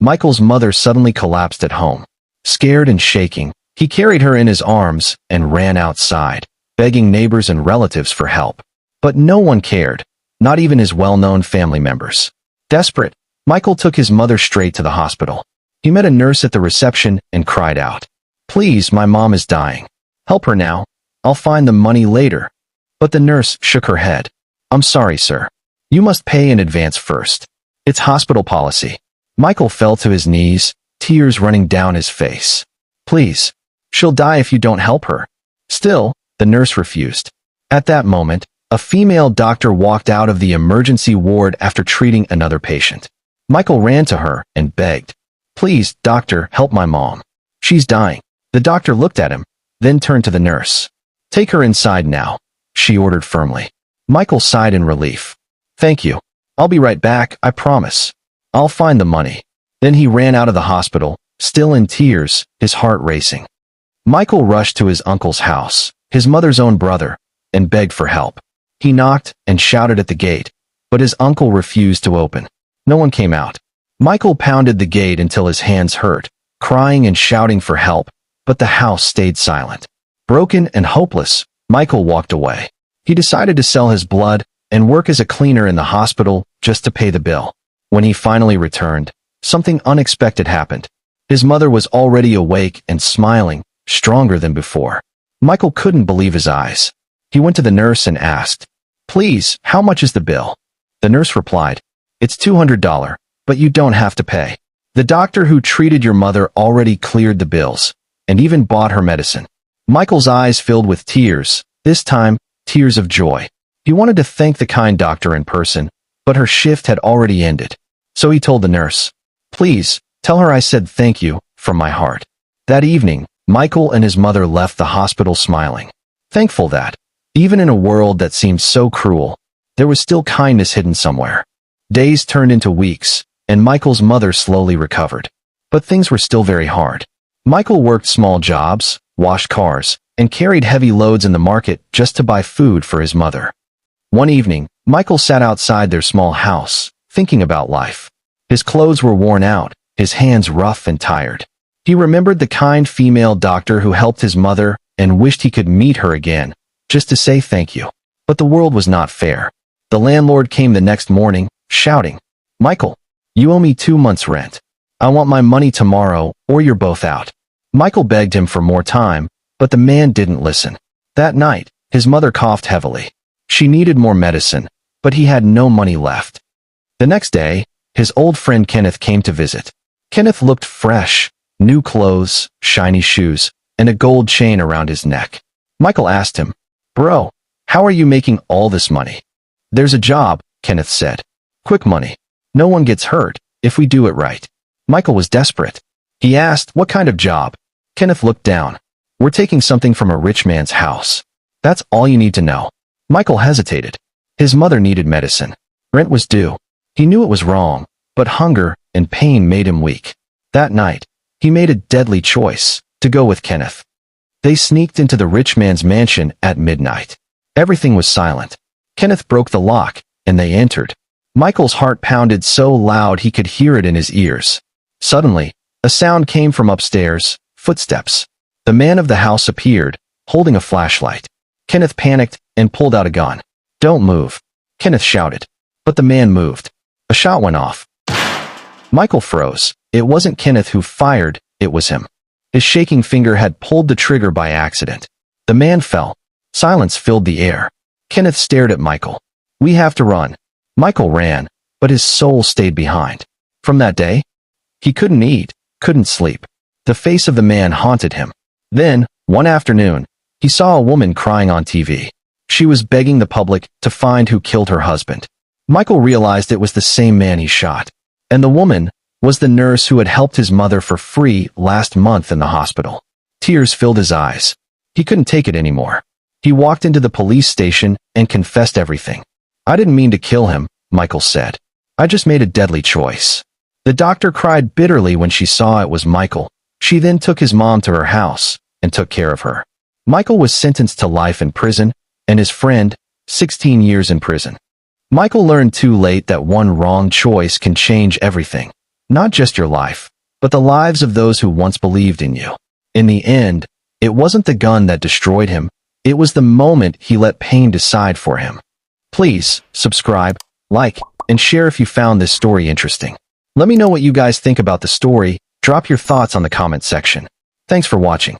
Michael's mother suddenly collapsed at home. Scared and shaking, he carried her in his arms and ran outside, begging neighbors and relatives for help. But no one cared, not even his well-known family members. Desperate, Michael took his mother straight to the hospital. He met a nurse at the reception and cried out, "Please, my mom is dying. Help her now. I'll find the money later." But the nurse shook her head. "I'm sorry, sir. You must pay in advance first. It's hospital policy." Michael fell to his knees, tears running down his face. "Please. She'll die if you don't help her." Still, the nurse refused. At that moment, a female doctor walked out of the emergency ward after treating another patient. Michael ran to her and begged, "Please, doctor, help my mom. She's dying." The doctor looked at him, then turned to the nurse. "Take her inside now," she ordered firmly. Michael sighed in relief. "Thank you. I'll be right back, I promise. I'll find the money." Then he ran out of the hospital, still in tears, his heart racing. Michael rushed to his uncle's house, his mother's own brother, and begged for help. He knocked and shouted at the gate, but his uncle refused to open. No one came out. Michael pounded the gate until his hands hurt, crying and shouting for help, but the house stayed silent. Broken and hopeless, Michael walked away. He decided to sell his blood and work as a cleaner in the hospital just to pay the bill. When he finally returned, something unexpected happened. His mother was already awake and smiling, stronger than before. Michael couldn't believe his eyes. He went to the nurse and asked, "Please, how much is the bill?" The nurse replied, "It's $200, but you don't have to pay. The doctor who treated your mother already cleared the bills, and even bought her medicine." Michael's eyes filled with tears, this time, tears of joy. He wanted to thank the kind doctor in person, but her shift had already ended. So he told the nurse, "Please, tell her I said thank you, from my heart." That evening, Michael and his mother left the hospital smiling, thankful that, even in a world that seemed so cruel, there was still kindness hidden somewhere. Days turned into weeks, and Michael's mother slowly recovered. But things were still very hard. Michael worked small jobs, washed cars, and carried heavy loads in the market just to buy food for his mother. One evening, Michael sat outside their small house, thinking about life. His clothes were worn out, his hands rough and tired. He remembered the kind female doctor who helped his mother and wished he could meet her again, just to say thank you. But the world was not fair. The landlord came the next morning, shouting, "Michael, you owe me 2 months' rent. I want my money tomorrow, or you're both out." Michael begged him for more time, but the man didn't listen. That night, his mother coughed heavily. She needed more medicine, but he had no money left. The next day, his old friend Kenneth came to visit. Kenneth looked fresh, new clothes, shiny shoes, and a gold chain around his neck. Michael asked him, "Bro, how are you making all this money?" "There's a job," Kenneth said. "Quick money. No one gets hurt, if we do it right." Michael was desperate. He asked, "What kind of job?" Kenneth looked down. "We're taking something from a rich man's house. That's all you need to know." Michael hesitated. His mother needed medicine. Rent was due. He knew it was wrong, but hunger and pain made him weak. That night, he made a deadly choice, to go with Kenneth. They sneaked into the rich man's mansion at midnight. Everything was silent. Kenneth broke the lock, and they entered. Michael's heart pounded so loud he could hear it in his ears. Suddenly, a sound came from upstairs, footsteps. The man of the house appeared, holding a flashlight. Kenneth panicked and pulled out a gun. "Don't move," Kenneth shouted. But the man moved. A shot went off. Michael froze. It wasn't Kenneth who fired, it was him. His shaking finger had pulled the trigger by accident. The man fell. Silence filled the air. Kenneth stared at Michael. "We have to run." Michael ran, but his soul stayed behind. From that day, he couldn't eat, couldn't sleep. The face of the man haunted him. Then, one afternoon, he saw a woman crying on TV. She was begging the public to find who killed her husband. Michael realized it was the same man he shot. And the woman was the nurse who had helped his mother for free last month in the hospital. Tears filled his eyes. He couldn't take it anymore. He walked into the police station and confessed everything. "I didn't mean to kill him," Michael said. "I just made a deadly choice." The doctor cried bitterly when she saw it was Michael. She then took his mom to her house and took care of her. Michael was sentenced to life in prison, and his friend, 16 years in prison. Michael learned too late that one wrong choice can change everything. Not just your life, but the lives of those who once believed in you. In the end, it wasn't the gun that destroyed him, it was the moment he let pain decide for him. Please, subscribe, like, and share if you found this story interesting. Let me know what you guys think about the story. Drop your thoughts on the comment section. Thanks for watching.